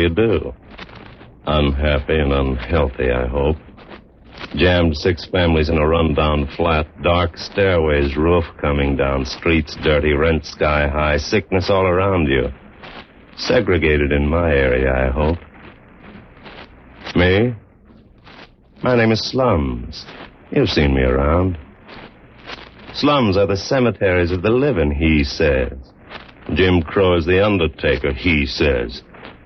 you do? Unhappy and unhealthy, I hope. Jammed 6 families in a rundown flat, dark stairways, roof coming down, streets dirty, rent sky high, sickness all around you. Segregated in my area, I hope. Me? My name is Slums. You've seen me around. Slums are the cemeteries of the living, he says. Jim Crow is the undertaker, he says.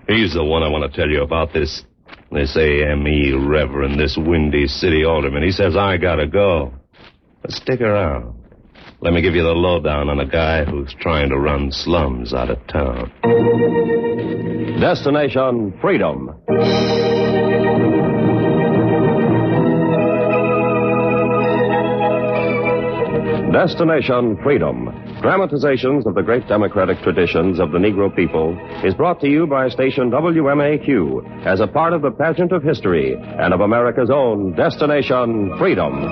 He's the one I want to tell you about, this AME reverend, this windy city alderman. He says I gotta go. But stick around. Let me give you the lowdown on a guy who's trying to run Slums out of town. Destination Freedom. Destination Freedom, dramatizations of the great democratic traditions of the Negro people, is brought to you by station WMAQ as a part of the pageant of history and of America's own Destination Freedom.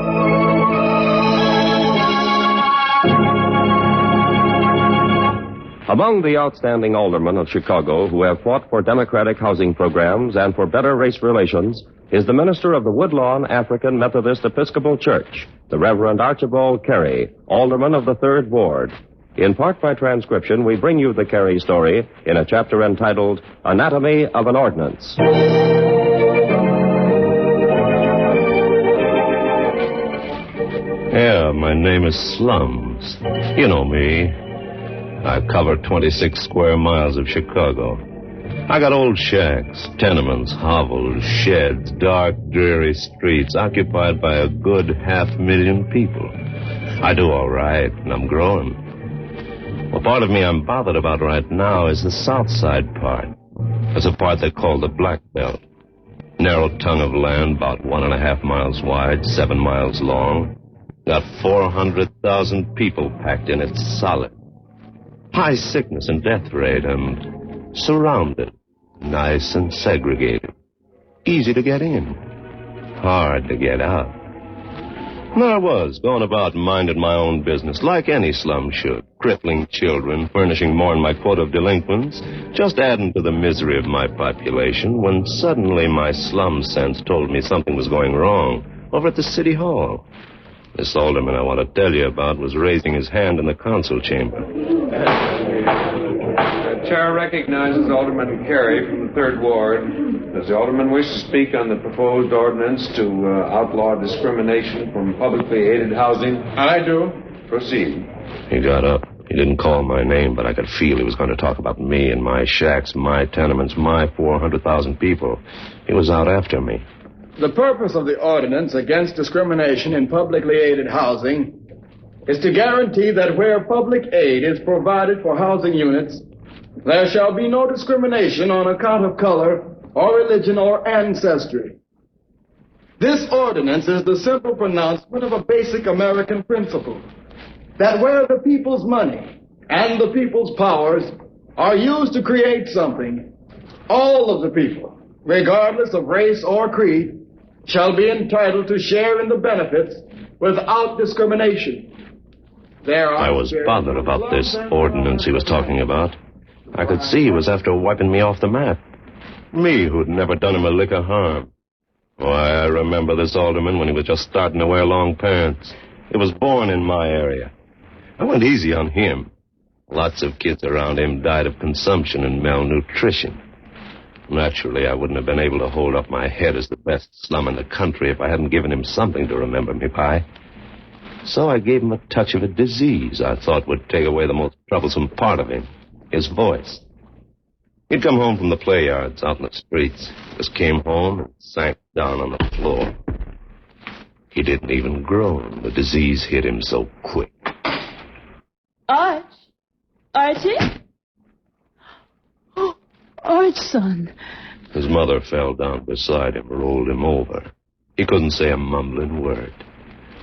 Among the outstanding aldermen of Chicago who have fought for democratic housing programs and for better race relations is the minister of the Woodlawn African Methodist Episcopal Church, the Reverend Archibald Carey, alderman of the 3rd Ward. In part by transcription, we bring you the Carey story in a chapter entitled Anatomy of an Ordinance. Yeah, my name is Slums. You know me. I cover 26 square miles of Chicago. I got old shacks, tenements, hovels, sheds, dark, dreary streets occupied by a good 500,000 people. I do all right, and I'm growing. Well, part of me I'm bothered about right now is the south side part. It's a part they call the Black Belt. Narrow tongue of land, about 1.5 miles wide, 7 miles long. Got 400,000 people packed in it solid. High sickness and death rate, and surrounded. Nice and segregated. Easy to get in. Hard to get out. And there I was, going about minding my own business, like any slum should. Crippling children, furnishing more than my quota of delinquents, just adding to the misery of my population, when suddenly my slum sense told me something was going wrong over at the city hall. This alderman I want to tell you about was raising his hand in the council chamber. The chair recognizes Alderman Carey from the 3rd Ward. Does the alderman wish to speak on the proposed ordinance to outlaw discrimination from publicly aided housing? I do. Proceed. He got up. He didn't call my name, but I could feel he was going to talk about me and my shacks, my tenements, my 400,000 people. He was out after me. The purpose of the ordinance against discrimination in publicly aided housing is to guarantee that where public aid is provided for housing units, there shall be no discrimination on account of color or religion or ancestry. This ordinance is the simple pronouncement of a basic American principle, that where the people's money and the people's powers are used to create something, all of the people, regardless of race or creed, shall be entitled to share in the benefits without discrimination. I was bothered about this ordinance he was talking about. I could see he was after wiping me off the map. Me, who'd never done him a lick of harm. Why, I remember this alderman when he was just starting to wear long pants. He was born in my area. I went easy on him. Lots of kids around him died of consumption and malnutrition. Naturally, I wouldn't have been able to hold up my head as the best slum in the country if I hadn't given him something to remember me by. So I gave him a touch of a disease I thought would take away the most troublesome part of him, his voice. He'd come home from the play yards out in the streets, just came home and sank down on the floor. He didn't even groan. The disease hit him so quick. Archie? Oh, Arch, son. His mother fell down beside him, rolled him over. He couldn't say a mumbling word.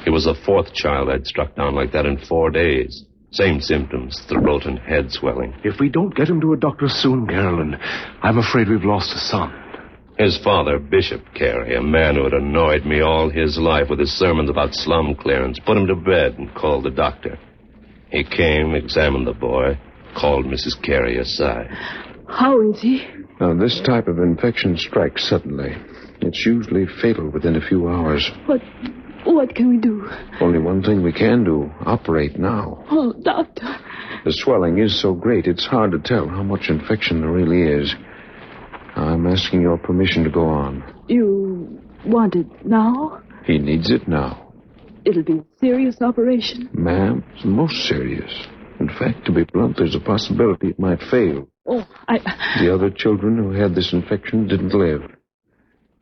He was the 4th child I'd struck down like that in 4 days. Same symptoms, throat and head swelling. If we don't get him to a doctor soon, Carolyn, I'm afraid we've lost a son. His father, Bishop Carey, a man who had annoyed me all his life with his sermons about slum clearance, put him to bed and called the doctor. He came, examined the boy, called Mrs. Carey aside. How is he? Now, this type of infection strikes suddenly. It's usually fatal within a few hours. What can we do? Only one thing we can do. Operate now. Oh, doctor. The swelling is so great, it's hard to tell how much infection there really is. I'm asking your permission to go on. You want it now? He needs it now. It'll be a serious operation. Ma'am, it's most serious. In fact, to be blunt, there's a possibility it might fail. Oh, The other children who had this infection didn't live.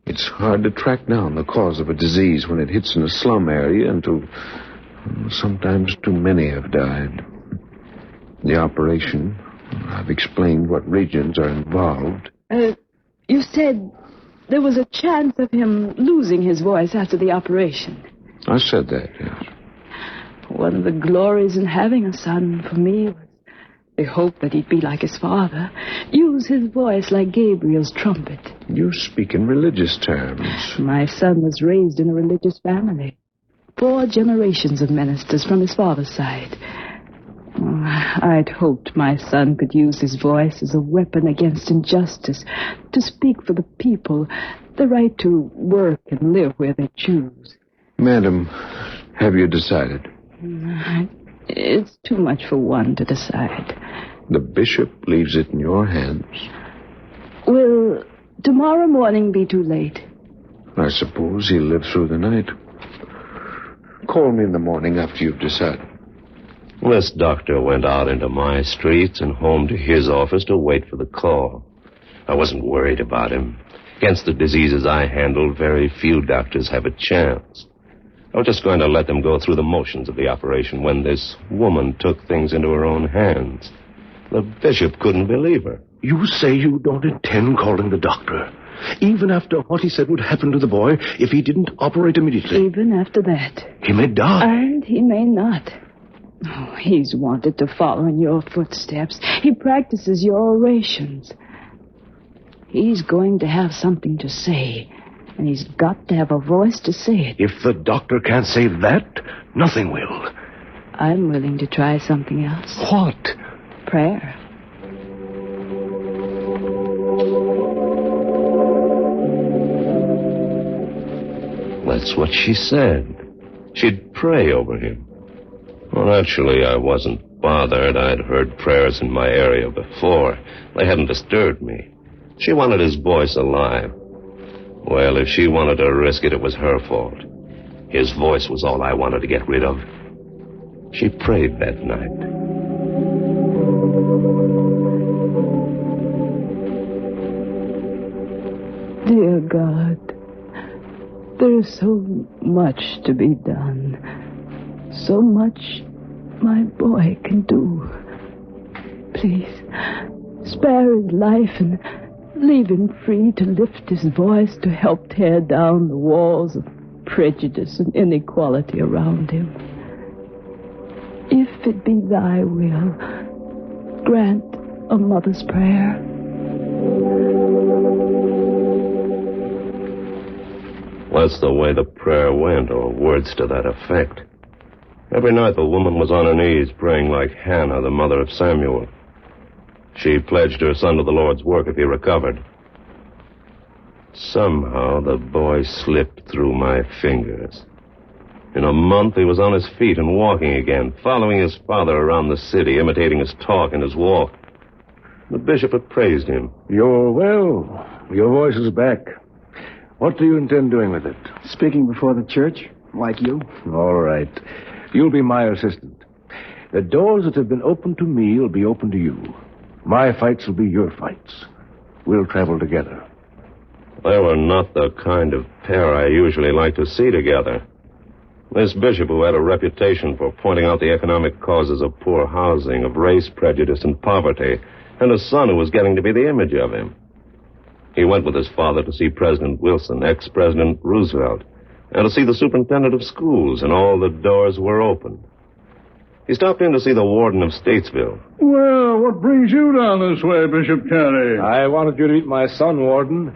It's hard to track down the cause of a disease when it hits in a slum area, and sometimes too many have died. The operation, I've explained what regions are involved. You said there was a chance of him losing his voice after the operation. I said that, yes. One of the glories in having a son for me was the hope that he'd be like his father, use his voice like Gabriel's trumpet. You speak in religious terms. My son was raised in a religious family. 4 generations of ministers from his father's side. I'd hoped my son could use his voice as a weapon against injustice, to speak for the people, the right to work and live where they choose. Madam, have you decided? It's too much for one to decide. The bishop leaves it in your hands. Will tomorrow morning be too late? I suppose he'll live through the night. Call me in the morning after you've decided. This doctor went out into my streets and home to his office to wait for the call. I wasn't worried about him. Against the diseases I handled, very few doctors have a chance. I was just going to let them go through the motions of the operation when this woman took things into her own hands. The bishop couldn't believe her. You say you don't intend calling the doctor, even after what he said would happen to the boy if he didn't operate immediately. Even after that. He may die. And he may not. Oh, he's wanted to follow in your footsteps. He practices your orations. He's going to have something to say, and he's got to have a voice to say it. If the doctor can't say that, nothing will. I'm willing to try something else. What? Prayer. That's what she said. She'd pray over him. Well, actually, I wasn't bothered. I'd heard prayers in my area before. They hadn't disturbed me. She wanted his voice alive. Well, if she wanted to risk it, it was her fault. His voice was all I wanted to get rid of. She prayed that night. Dear God, there is so much to be done. So much my boy can do. Please, spare his life and leave him free to lift his voice to help tear down the walls of prejudice and inequality around him. If it be thy will, grant a mother's prayer. That's the way the prayer went, or words to that effect. Every night the woman was on her knees praying like Hannah, the mother of Samuel. She pledged her son to the Lord's work if he recovered. Somehow the boy slipped through my fingers. In a month he was on his feet and walking again, following his father around the city, imitating his talk and his walk. The bishop had praised him. You're well. Your voice is back. What do you intend doing with it? Speaking before the church, like you. All right. You'll be my assistant. The doors that have been opened to me will be open to you. My fights will be your fights. We'll travel together. They were not the kind of pair I usually like to see together. This bishop, who had a reputation for pointing out the economic causes of poor housing, of race prejudice and poverty, and a son who was getting to be the image of him. He went with his father to see President Wilson, ex-President Roosevelt, and to see the superintendent of schools, and all the doors were open. He stopped in to see the warden of Statesville. Well, what brings you down this way, Bishop Carey? I wanted you to meet my son, Warden.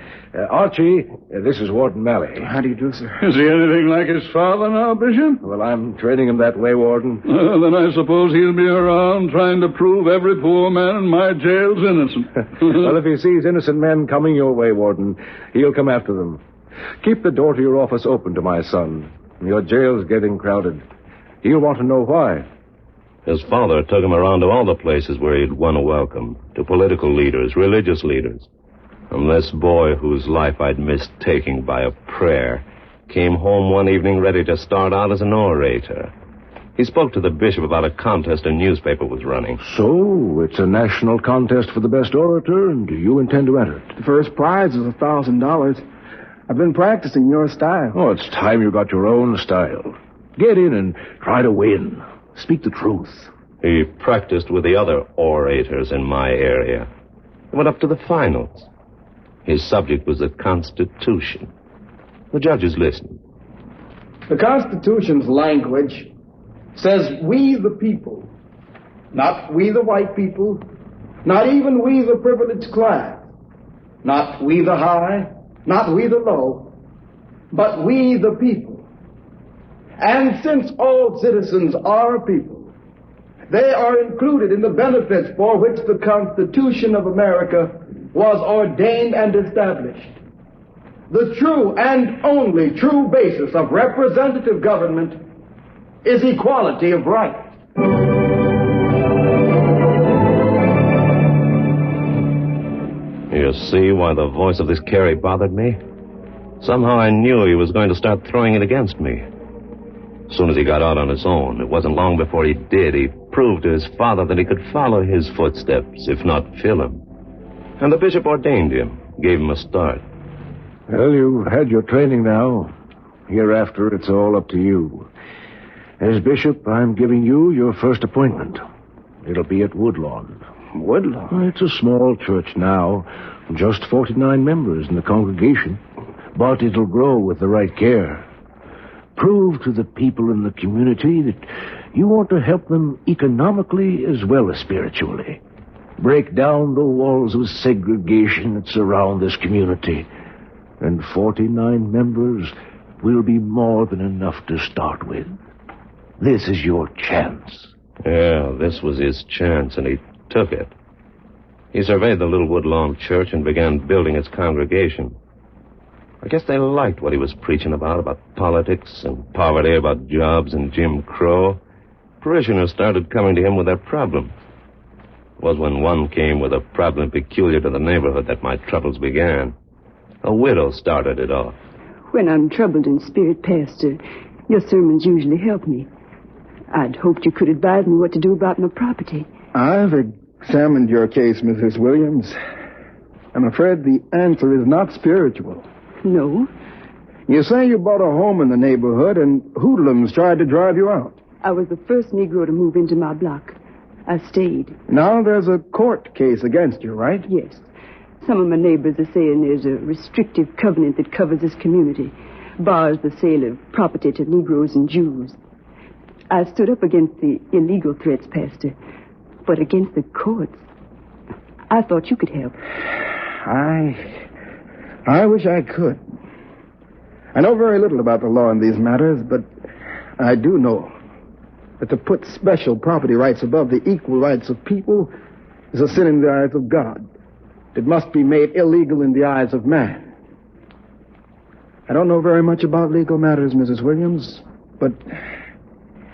Archie, this is Warden Malley. How do you do, sir? Is he anything like his father now, Bishop? Well, I'm training him that way, Warden. Then I suppose he'll be around trying to prove every poor man in my jail's innocent. Well, if he sees innocent men coming your way, Warden, he'll come after them. Keep the door to your office open to my son. Your jail's getting crowded. He'll want to know why. His father took him around to all the places where he'd won a welcome, to political leaders, religious leaders. And this boy whose life I'd missed taking by a prayer came home one evening ready to start out as an orator. He spoke to the bishop about a contest a newspaper was running. So, it's a national contest for the best orator, and do you intend to enter it? The first prize is $1,000. I've been practicing your style. Oh, it's time you got your own style. Get in and try to win. Speak the truth. He practiced with the other orators in my area. He went up to the finals. His subject was the Constitution. The judges listened. The Constitution's language says we the people, not we the white people, not even we the privileged class, not we the high, not we the low, but we the people. And since all citizens are people, they are included in the benefits for which the Constitution of America was ordained and established. The true and only true basis of representative government is equality of rights. You see why the voice of this Carey bothered me? Somehow I knew he was going to start throwing it against me. As soon as he got out on his own, it wasn't long before he did. He proved to his father that he could follow his footsteps, if not fill them. And the bishop ordained him, gave him a start. Well, you've had your training now. Hereafter, it's all up to you. As bishop, I'm giving you your first appointment. It'll be at Woodlawn. Woodlawn? It's a small church now, just 49 members in the congregation. But it'll grow with the right care. Prove to the people in the community that you want to help them economically as well as spiritually. Break down the walls of segregation that surround this community. And 49 members will be more than enough to start with. This is your chance. Yeah, this was his chance, and he took it. He surveyed the little Woodlawn church and began building its congregation. I guess they liked what he was preaching about politics and poverty, about jobs and Jim Crow. Parishioners started coming to him with their problems. It was when one came with a problem peculiar to the neighborhood that my troubles began. A widow started it off. When I'm troubled in spirit, Pastor, your sermons usually help me. I'd hoped you could advise me what to do about my property. I've examined your case, Mrs. Williams. I'm afraid the answer is not spiritual. No. You say you bought a home in the neighborhood and hoodlums tried to drive you out. I was the first Negro to move into my block. I stayed. Now there's a court case against you, right? Yes. Some of my neighbors are saying there's a restrictive covenant that covers this community, bars the sale of property to Negroes and Jews. I stood up against the illegal threats, Pastor, but against the courts, I thought you could help. I wish I could. I know very little about the law in these matters, but I do know that to put special property rights above the equal rights of people is a sin in the eyes of God. It must be made illegal in the eyes of man. I don't know very much about legal matters, Mrs. Williams, but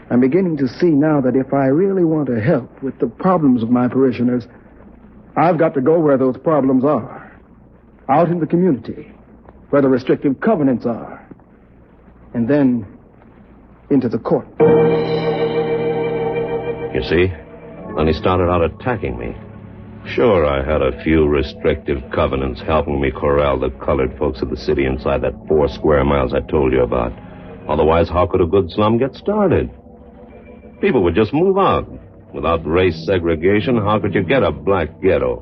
I'm beginning to see now that if I really want to help with the problems of my parishioners, I've got to go where those problems are. Out in the community, where the restrictive covenants are. And then into the court. You see, when he started out attacking me, sure, I had a few restrictive covenants helping me corral the colored folks of the city inside that 4 square miles I told you about. Otherwise, how could a good slum get started? People would just move out. Without race segregation, how could you get a black ghetto?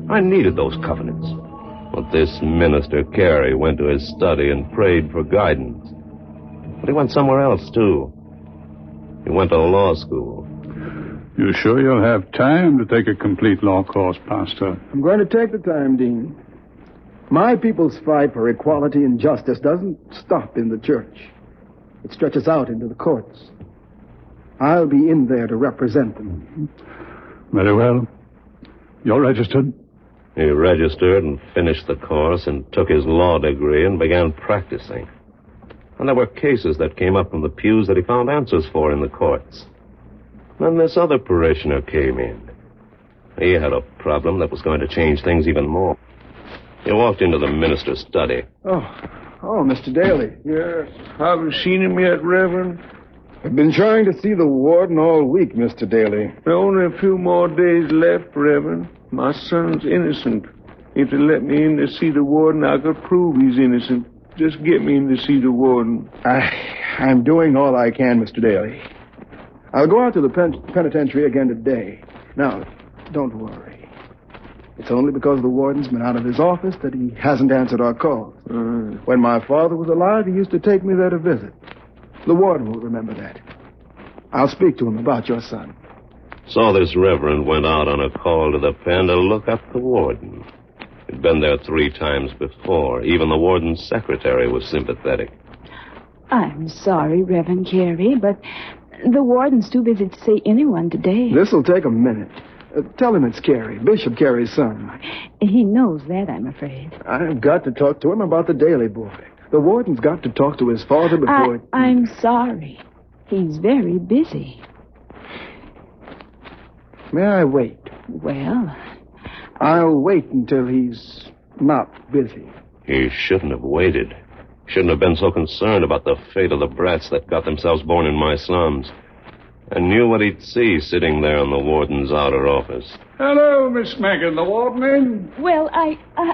I needed those covenants. But this minister, Carey, went to his study and prayed for guidance. But he went somewhere else, too. He went to law school, You sure you'll have time to take a complete law course, Pastor? I'm going to take the time, Dean. My people's fight for equality and justice doesn't stop in the church. It stretches out into the courts. I'll be in there to represent them. Very well. You're registered? He registered and finished the course and took his law degree and began practicing. And there were cases that came up from the pews that he found answers for in the courts. Then this other parishioner came in. He had a problem that was going to change things even more. He walked into the minister's study. Oh, Mr. Daly. Yes. Have you seen him yet, Reverend? I've been trying to see the warden all week, Mr. Daly. There are only a few more days left, Reverend. My son's innocent. If they let me in to see the warden, I could prove he's innocent. Just get me in to see the warden. I'm doing all I can, Mr. Daly. I'll go out to the penitentiary again today. Now, don't worry. It's only because the warden's been out of his office that he hasn't answered our calls. When my father was alive, he used to take me there to visit. The warden will remember that. I'll speak to him about your son. So this reverend went out on a call to the pen to look up the warden. He'd been there 3 times before. Even the warden's secretary was sympathetic. I'm sorry, Reverend Carey, but the warden's too busy to see anyone today. This'll take a minute. Tell him it's Carey, Bishop Carey's son. He knows that, I'm afraid. I've got to talk to him about the Daly boy. The warden's got to talk to his father before... I'm sorry. He's very busy. May I wait? Well... I'll wait until he's not busy. He shouldn't have waited. Shouldn't have been so concerned about the fate of the brats that got themselves born in my slums. I knew what he'd see sitting there in the warden's outer office. Hello, Miss Megan. The warden in? Well,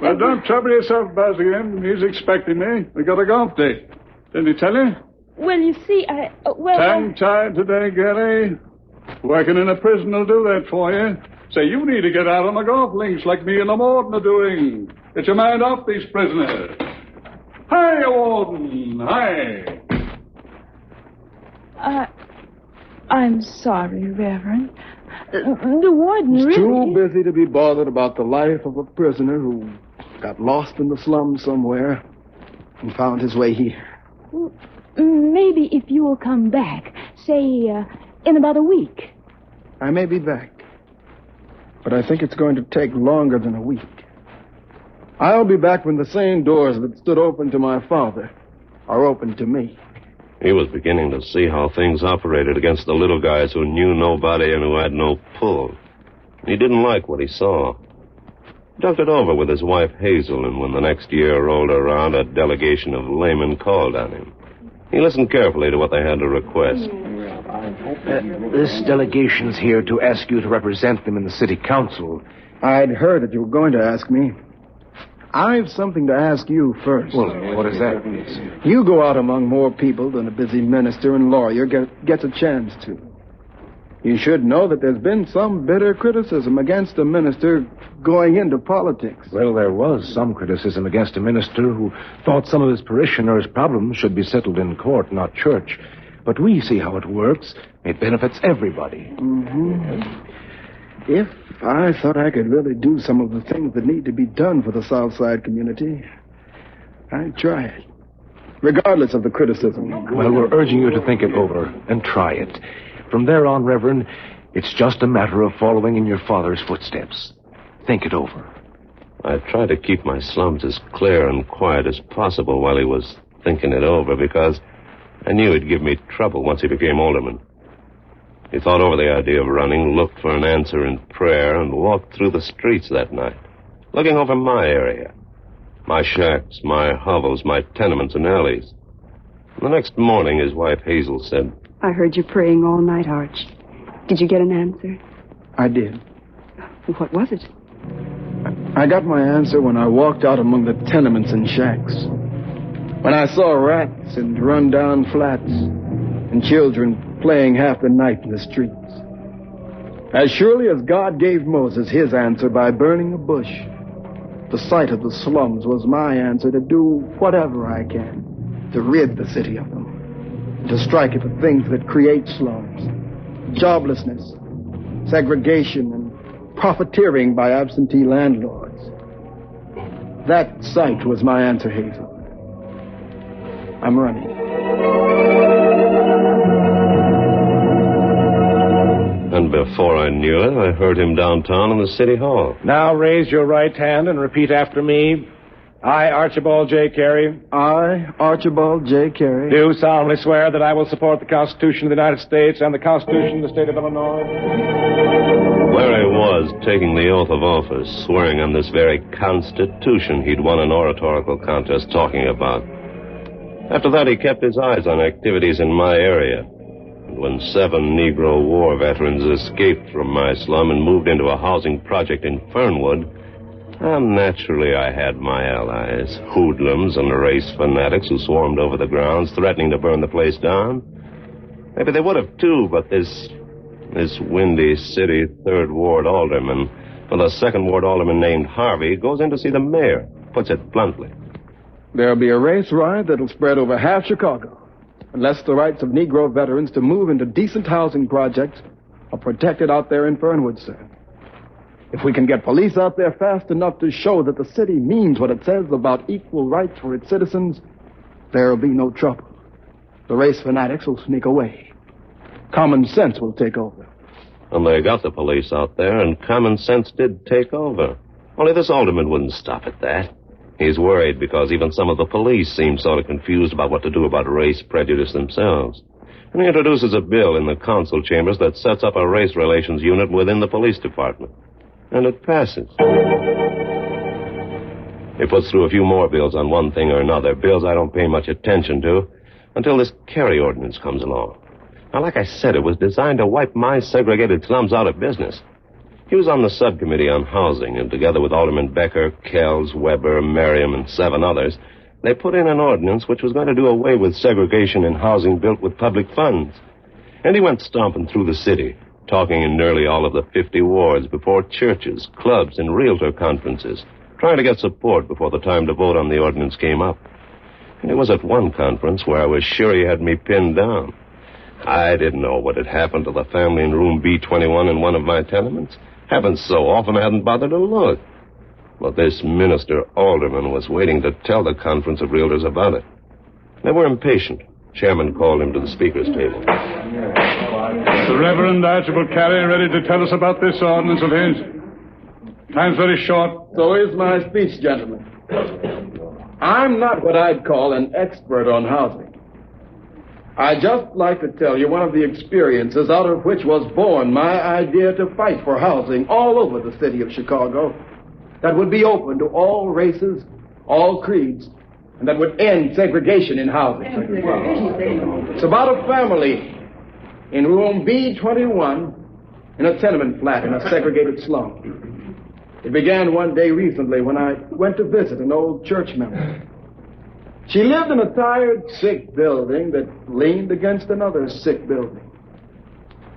Well, don't trouble yourself buzzing him. He's expecting me. We got a golf date. Didn't he tell you? Well, you see, Tongue-tied today, Gary. Working in a prison will do that for you. Say, you need to get out on the golf links like me and the warden are doing. Get your mind off these prisoners. Hi, warden. Hi. I'm sorry, Reverend. The warden He's really... too busy to be bothered about the life of a prisoner who got lost in the slums somewhere and found his way here. Maybe if you will come back, say, in about a week. I may be back, but I think it's going to take longer than a week. I'll be back when the same doors that stood open to my father are open to me. He was beginning to see how things operated against the little guys who knew nobody and who had no pull. He didn't like what he saw. He talked it over with his wife Hazel, and when the next year rolled around, a delegation of laymen called on him. He listened carefully to what they had to request. This delegation's here to ask you to represent them in the city council. I'd heard that you were going to ask me. I've something to ask you first. Well, what is that? You go out among more people than a busy minister and lawyer gets a chance to. You should know that there's been some bitter criticism against a minister going into politics. Well, there was some criticism against a minister who thought some of his parishioners' problems should be settled in court, not church. But we see how it works. It benefits everybody. Mm-hmm. If I thought I could really do some of the things that need to be done for the Southside community, I'd try it, regardless of the criticism. Well, we're urging you to think it over and try it. From there on, Reverend, it's just a matter of following in your father's footsteps. Think it over. I tried to keep my slums as clear and quiet as possible while he was thinking it over, because I knew he'd give me trouble once he became alderman. He thought over the idea of running, looked for an answer in prayer, and walked through the streets that night, looking over my area, my shacks, my hovels, my tenements and alleys. The next morning, his wife Hazel said, I heard you praying all night, Arch. Did you get an answer? I did. What was it? I got my answer when I walked out among the tenements and shacks. When I saw rats and run-down flats and children playing half the night in the streets. As surely as God gave Moses his answer by burning a bush, the sight of the slums was my answer to do whatever I can to rid the city of them, to strike at the things that create slums, joblessness, segregation, and profiteering by absentee landlords. That sight was my answer, Hazel. I'm running. And before I knew it, I heard him downtown in the city hall. Now raise your right hand and repeat after me. I, Archibald J. Carey. I, Archibald J. Carey. Do solemnly swear that I will support the Constitution of the United States and the Constitution of the State of Illinois. Where he was, taking the oath of office, swearing on this very Constitution he'd won an oratorical contest talking about. After that, he kept his eyes on activities in my area. And when 7 Negro war veterans escaped from my slum and moved into a housing project in Fernwood, naturally I had my allies, hoodlums and race fanatics who swarmed over the grounds, threatening to burn the place down. Maybe they would have, too, but this Windy City 3rd Ward alderman, well, a 2nd Ward alderman named Harvey, goes in to see the mayor, puts it bluntly. There'll be a race riot that'll spread over half Chicago, unless the rights of Negro veterans to move into decent housing projects are protected out there in Fernwood, sir. If we can get police out there fast enough to show that the city means what it says about equal rights for its citizens, there'll be no trouble. The race fanatics will sneak away. Common sense will take over. And they got the police out there, and common sense did take over. Only this alderman wouldn't stop at that. He's worried because even some of the police seem sort of confused about what to do about race prejudice themselves. And he introduces a bill in the council chambers that sets up a race relations unit within the police department. And it passes. He puts through a few more bills on one thing or another, bills I don't pay much attention to, until this Kerry ordinance comes along. Now, like I said, it was designed to wipe my segregated slums out of business. He was on the subcommittee on housing, and together with Alderman Becker, Kells, Weber, Merriam, and 7 others, they put in an ordinance which was going to do away with segregation in housing built with public funds. And he went stomping through the city, talking in nearly all of the 50 wards before churches, clubs, and realtor conferences, trying to get support before the time to vote on the ordinance came up. And it was at one conference where I was sure he had me pinned down. I didn't know what had happened to the family in room B21 in one of my tenements. Happened so often I hadn't bothered to look. But this minister alderman was waiting to tell the conference of realtors about it. They were impatient. Chairman called him to the speaker's table. The Reverend Archibald Carey ready to tell us about this ordinance of his? Time's very short. So is my speech, gentlemen. I'm not what I'd call an expert on housing. I'd just like to tell you one of the experiences out of which was born my idea to fight for housing all over the city of Chicago that would be open to all races, all creeds, and that would end segregation in housing. It's about a family in room B21 in a tenement flat in a segregated slum. It began one day recently when I went to visit an old church member. She lived in a tired, sick building that leaned against another sick building.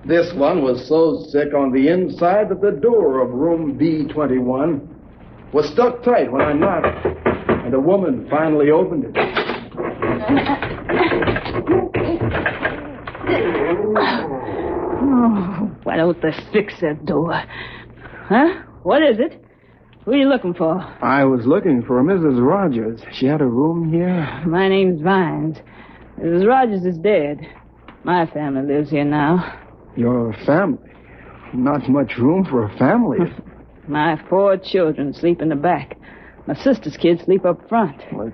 This one was so sick on the inside that the door of room B21 was stuck tight when I knocked, and a woman finally opened it. Oh, why don't they fix that door? Huh? What is it? Who are you looking for? I was looking for Mrs. Rogers. She had a room here. My name's Vines. Mrs. Rogers is dead. My family lives here now. Your family? Not much room for a family. My 4 children sleep in the back. My sister's kids sleep up front. Well,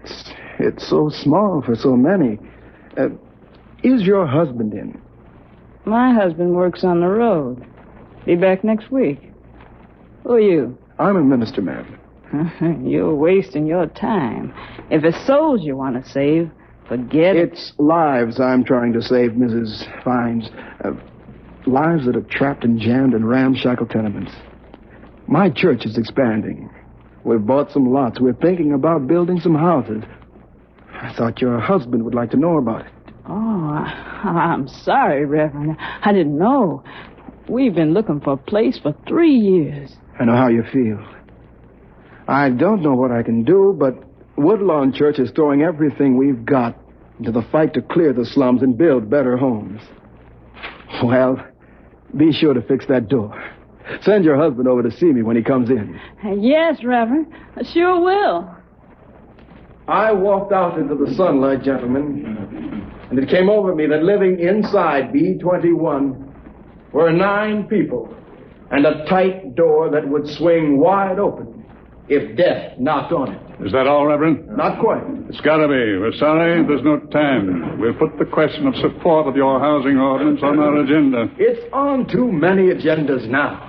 it's so small for so many. Is your husband in? My husband works on the road. Be back next week. Who are you? I'm a minister, ma'am. You're wasting your time. If it's souls you want to save, forget it. It's lives I'm trying to save, Mrs. Vines. Lives that are trapped and jammed in ramshackle tenements. My church is expanding. We've bought some lots. We're thinking about building some houses. I thought your husband would like to know about it. Oh, I'm sorry, Reverend. I didn't know. We've been looking for a place for 3 years. I know how you feel. I don't know what I can do, but Woodlawn Church is throwing everything we've got into the fight to clear the slums and build better homes. Well, Be sure to fix that door. Send your husband over to see me when he comes in. Yes, Reverend. I sure will. I walked out into the sunlight, gentlemen, and it came over me that living inside B-21 were 9 people and a tight door that would swing wide open if death knocked on it. Is that all, Reverend? Not quite. It's got to be. We're sorry. There's no time. We'll put the question of support of your housing ordinance on our agenda. It's on too many agendas now.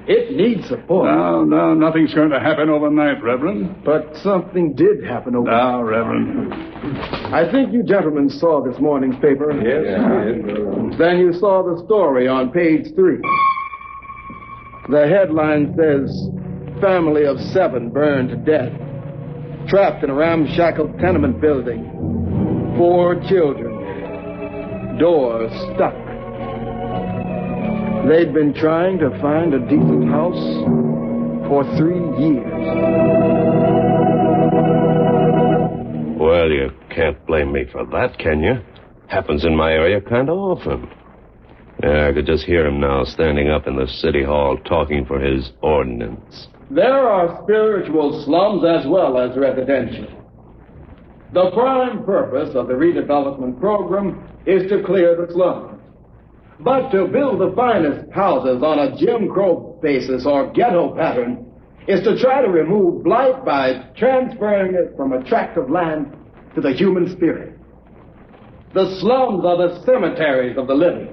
It needs support. No, nothing's going to happen overnight, Reverend. But something did happen overnight. Now, Reverend. I think you gentlemen saw this morning's paper. Yes. Then you saw the story on page 3. The headline says, "Family of 7 burned to death. Trapped in a ramshackle tenement building. 4 children. Doors stuck." They'd been trying to find a decent house for 3 years. Well, you can't blame me for that, can you? Happens in my area kind of often. Yeah, I could just hear him now standing up in the city hall talking for his ordinance. There are spiritual slums as well as residential. The prime purpose of the redevelopment program is to clear the slums. But to build the finest houses on a Jim Crow basis or ghetto pattern is to try to remove blight by transferring it from a tract of land to the human spirit. The slums are the cemeteries of the living.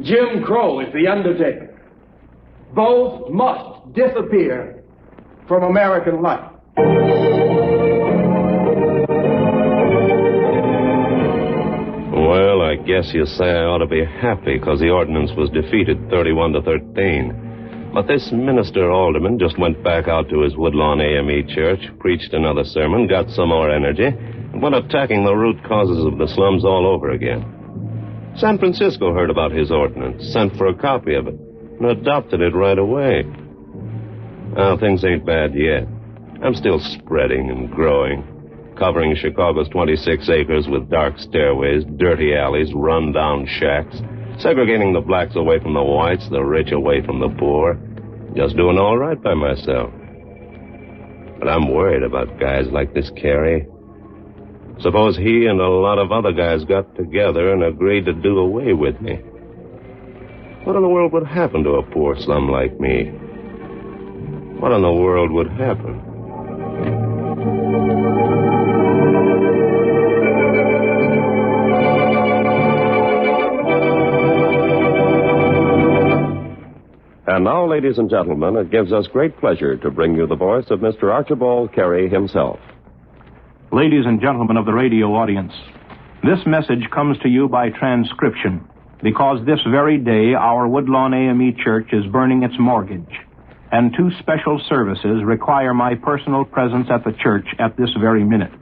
Jim Crow is the undertaker. Both must disappear from American life. Well, I guess you say I ought to be happy because the ordinance was defeated 31-13. But this minister alderman just went back out to his Woodlawn AME church, preached another sermon, got some more energy, and went attacking the root causes of the slums all over again. San Francisco heard about his ordinance, sent for a copy of it, and adopted it right away. Now, things ain't bad yet. I'm still spreading and growing, covering Chicago's 26 acres with dark stairways, dirty alleys, run-down shacks, segregating the blacks away from the whites, the rich away from the poor. Just doing all right by myself. But I'm worried about guys like this Carey. Suppose he and a lot of other guys got together and agreed to do away with me. What in the world would happen to a poor slum like me? What in the world would happen? And now, ladies and gentlemen, it gives us great pleasure to bring you the voice of Mr. Archibald Carey himself. Ladies and gentlemen of the radio audience, this message comes to you by transcription because this very day our Woodlawn AME Church is burning its mortgage, and 2 special services require my personal presence at the church at this very minute.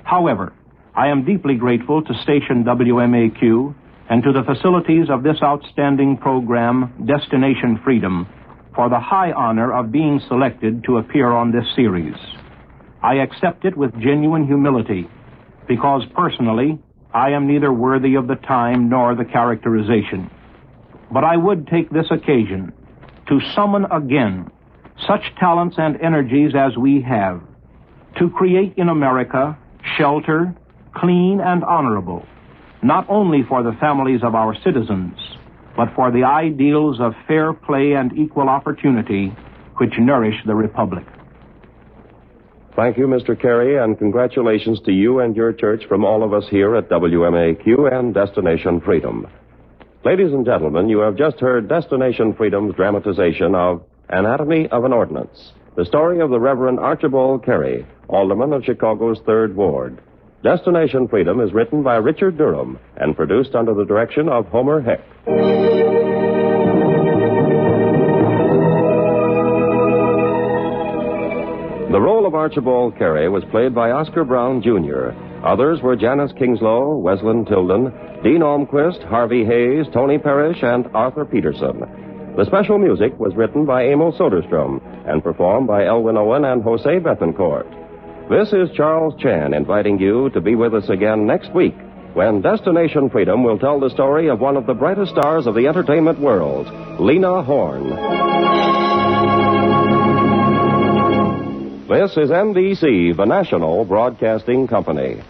However, I am deeply grateful to station WMAQ and to the facilities of this outstanding program, Destination Freedom, for the high honor of being selected to appear on this series. I accept it with genuine humility, because personally, I am neither worthy of the time nor the characterization. But I would take this occasion to summon again such talents and energies as we have, to create in America shelter, clean and honorable, not only for the families of our citizens, but for the ideals of fair play and equal opportunity which nourish the Republic. Thank you, Mr. Carey, and congratulations to you and your church from all of us here at WMAQ and Destination Freedom. Ladies and gentlemen, you have just heard Destination Freedom's dramatization of Anatomy of an Ordinance, the story of the Reverend Archibald Carey, alderman of Chicago's 3rd Ward. Destination Freedom is written by Richard Durham and produced under the direction of Homer Heck. The role of Archibald Carey was played by Oscar Brown, Jr. Others were Janice Kingslow, Weslin Tilden, Dean Almquist, Harvey Hayes, Tony Parrish, and Arthur Peterson. The special music was written by Emil Soderstrom and performed by Elwin Owen and Jose Bethencourt. This is Charles Chan inviting you to be with us again next week when Destination Freedom will tell the story of one of the brightest stars of the entertainment world, Lena Horne. This is NBC, the national broadcasting company.